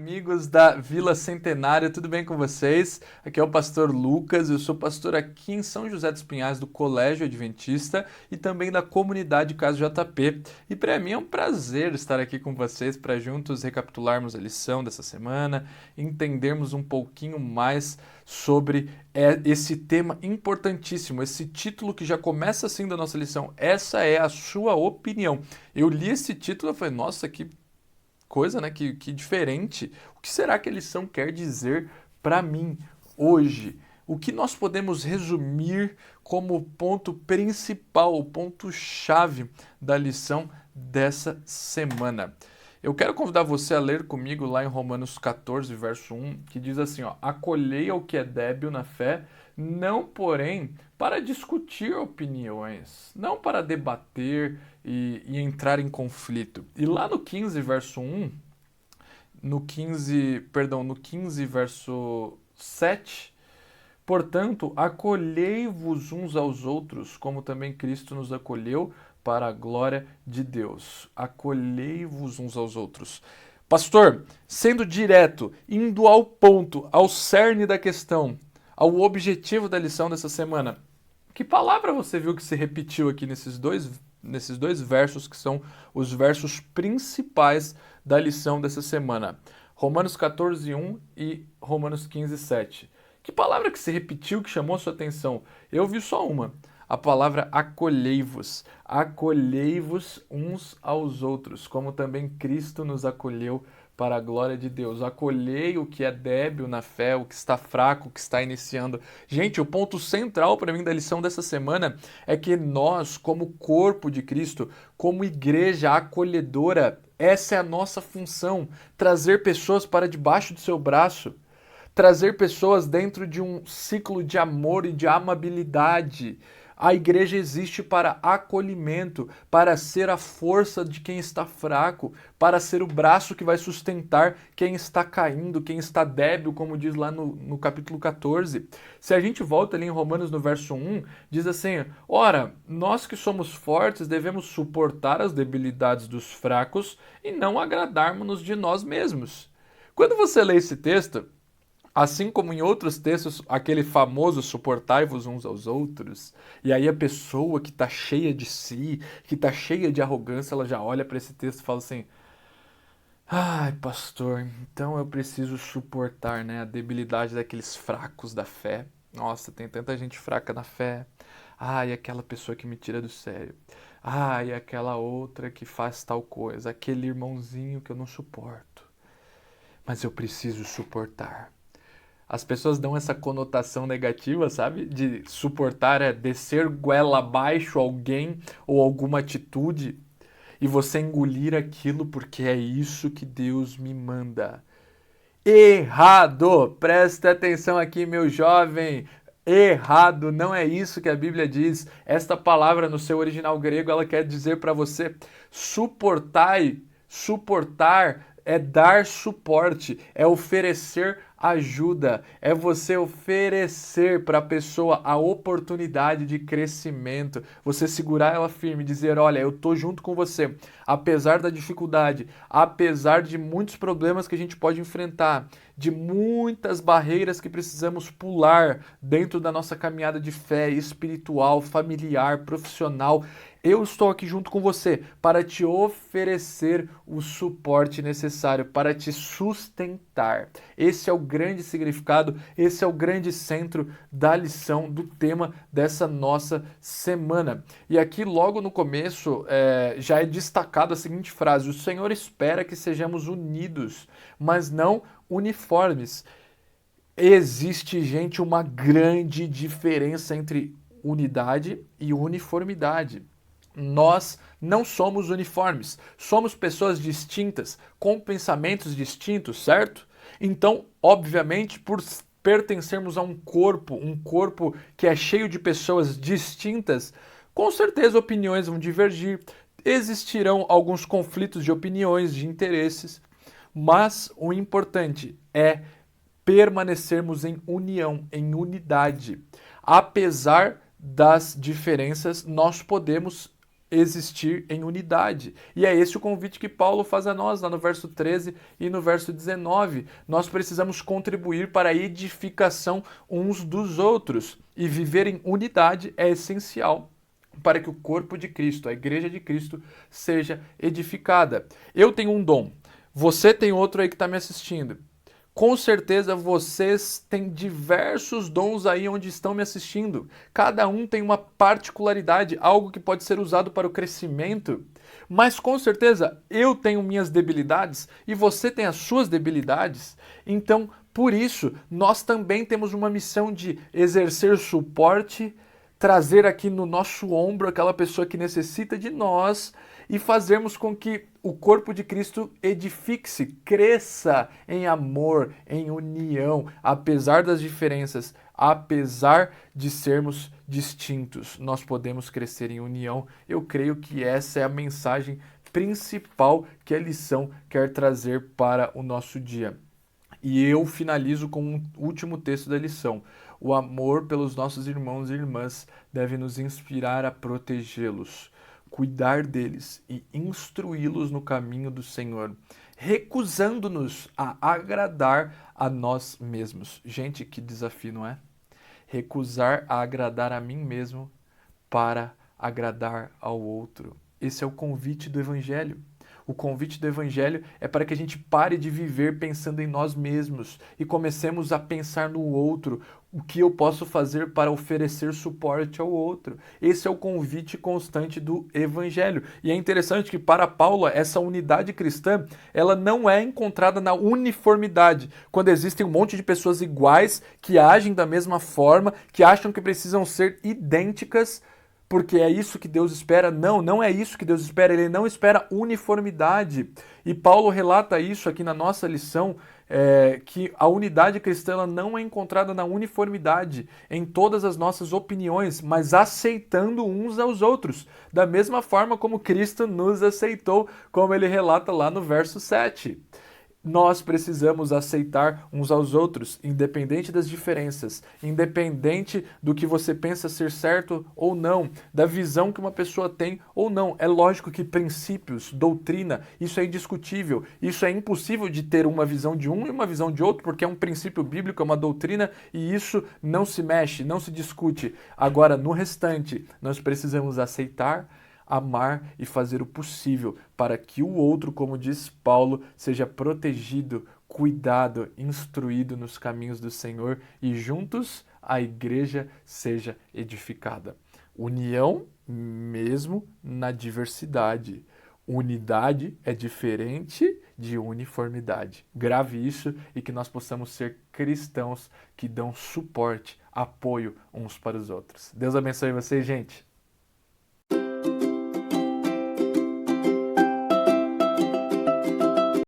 amigos da Vila Centenário, tudo bem com vocês? Aqui é o pastor Lucas, eu sou pastor aqui em São José dos Pinhais do Colégio Adventista e também da comunidade Casa JP. E para mim é um prazer estar aqui com vocês para juntos recapitularmos a lição dessa semana, entendermos um pouquinho mais sobre esse tema importantíssimo, esse título que já começa assim da nossa lição. Essa é a sua opinião. Eu li esse título e falei, nossa, que coisa, né? Que diferente. O que será que a lição quer dizer para mim hoje? O que nós podemos resumir como ponto principal, o ponto-chave da lição dessa semana? Eu quero convidar você a ler comigo lá em Romanos 14, verso 1, que diz assim, ó, acolhei ao que é débil na fé, não, porém, para discutir opiniões, não para debater e entrar em conflito. E lá no 15, verso 1, no 15, verso 7, portanto, acolhei-vos uns aos outros, como também Cristo nos acolheu para a glória de Deus. Acolhei-vos uns aos outros. Pastor, sendo direto, indo ao ponto, ao cerne da questão, ao objetivo da lição dessa semana, que palavra você viu que se repetiu aqui nesses dois versos, que são os versos principais da lição dessa semana? Romanos 14, 1 e Romanos 15, 7. Que palavra que se repetiu, que chamou a sua atenção? Eu vi só uma. A palavra acolhei-vos. Acolhei-vos uns aos outros, como também Cristo nos acolheu para a glória de Deus. Acolhei o que é débil na fé, o que está fraco, o que está iniciando. Gente, o ponto central para mim da lição dessa semana é que nós, como corpo de Cristo, como igreja acolhedora, essa é a nossa função, trazer pessoas para debaixo do seu braço, trazer pessoas dentro de um ciclo de amor e de amabilidade. A igreja existe para acolhimento, para ser a força de quem está fraco, para ser o braço que vai sustentar quem está caindo, quem está débil, como diz lá no capítulo 14. Se a gente volta ali em Romanos no verso 1, diz assim, ora, nós que somos fortes devemos suportar as debilidades dos fracos e não agradarmos-nos de nós mesmos. Quando você lê esse texto, assim como em outros textos, aquele famoso suportai-vos uns aos outros, e aí a pessoa que está cheia de si, que está cheia de arrogância, ela já olha para esse texto e fala assim, ai, pastor, então eu preciso suportar, né, a debilidade daqueles fracos da fé. Nossa, tem tanta gente fraca na fé. Ai, aquela pessoa que me tira do sério. Ai, aquela outra que faz tal coisa. Aquele irmãozinho que eu não suporto. Mas eu preciso suportar. As pessoas dão essa conotação negativa, sabe? De suportar é descer goela abaixo alguém ou alguma atitude e você engolir aquilo porque é isso que Deus me manda. Errado! Presta atenção aqui, meu jovem. Errado, não é isso que a Bíblia diz. Esta palavra no seu original grego, ela quer dizer para você suportai, suportar é dar suporte, é oferecer ajuda, é você oferecer para a pessoa a oportunidade de crescimento, você segurar ela firme, dizer, olha, eu tô junto com você, apesar da dificuldade, apesar de muitos problemas que a gente pode enfrentar, de muitas barreiras que precisamos pular dentro da nossa caminhada de fé espiritual, familiar, profissional. Eu estou aqui junto com você para te oferecer o suporte necessário, para te sustentar. Esse é o grande significado, esse é o grande centro da lição, do tema dessa nossa semana. E aqui, logo no começo, já é destacado a seguinte frase: o Senhor espera que sejamos unidos, mas não uniformes. Existe, gente, uma grande diferença entre unidade e uniformidade. Nós não somos uniformes, somos pessoas distintas, com pensamentos distintos, certo? Então, obviamente, por pertencermos a um corpo que é cheio de pessoas distintas, com certeza opiniões vão divergir, existirão alguns conflitos de opiniões, de interesses, mas o importante é permanecermos em união, em unidade. Apesar das diferenças, nós podemos existir em unidade. E é esse o convite que Paulo faz a nós, lá no verso 13 e no verso 19. Nós precisamos contribuir para a edificação uns dos outros. E viver em unidade é essencial para que o corpo de Cristo, a igreja de Cristo, seja edificada. Eu tenho um dom, você tem outro aí que está me assistindo. Com certeza vocês têm diversos dons aí onde estão me assistindo. Cada um tem uma particularidade, algo que pode ser usado para o crescimento. Mas com certeza eu tenho minhas debilidades e você tem as suas debilidades. Então, por isso, nós também temos uma missão de exercer suporte, trazer aqui no nosso ombro aquela pessoa que necessita de nós e fazermos com que o corpo de Cristo edifique-se, cresça em amor, em união, apesar das diferenças, apesar de sermos distintos, nós podemos crescer em união. Eu creio que essa é a mensagem principal que a lição quer trazer para o nosso dia. E eu finalizo com um último texto da lição. O amor pelos nossos irmãos e irmãs deve nos inspirar a protegê-los, cuidar deles e instruí-los no caminho do Senhor, recusando-nos a agradar a nós mesmos. Gente, que desafio, não é? Recusar a agradar a mim mesmo para agradar ao outro. Esse é o convite do Evangelho. O convite do Evangelho é para que a gente pare de viver pensando em nós mesmos e comecemos a pensar no outro, o que eu posso fazer para oferecer suporte ao outro. Esse é o convite constante do Evangelho. E é interessante que para Paulo, essa unidade cristã, ela não é encontrada na uniformidade, quando existem um monte de pessoas iguais, que agem da mesma forma, que acham que precisam ser idênticas, porque é isso que Deus espera. Não, não é isso que Deus espera. Ele não espera uniformidade. E Paulo relata isso aqui na nossa lição, que a unidade cristã ela não é encontrada na uniformidade em todas as nossas opiniões, mas aceitando uns aos outros, da mesma forma como Cristo nos aceitou, como ele relata lá no verso 7. Nós precisamos aceitar uns aos outros, independente das diferenças, independente do que você pensa ser certo ou não, da visão que uma pessoa tem ou não. É lógico que princípios, doutrina, isso é indiscutível. Isso é impossível de ter uma visão de um e uma visão de outro, porque é um princípio bíblico, é uma doutrina, e isso não se mexe, não se discute. Agora, no restante, nós precisamos aceitar, amar e fazer o possível para que o outro, como diz Paulo, seja protegido, cuidado, instruído nos caminhos do Senhor e juntos a igreja seja edificada. União mesmo na diversidade. Unidade é diferente de uniformidade. Grave isso e que nós possamos ser cristãos que dão suporte, apoio uns para os outros. Deus abençoe vocês, gente.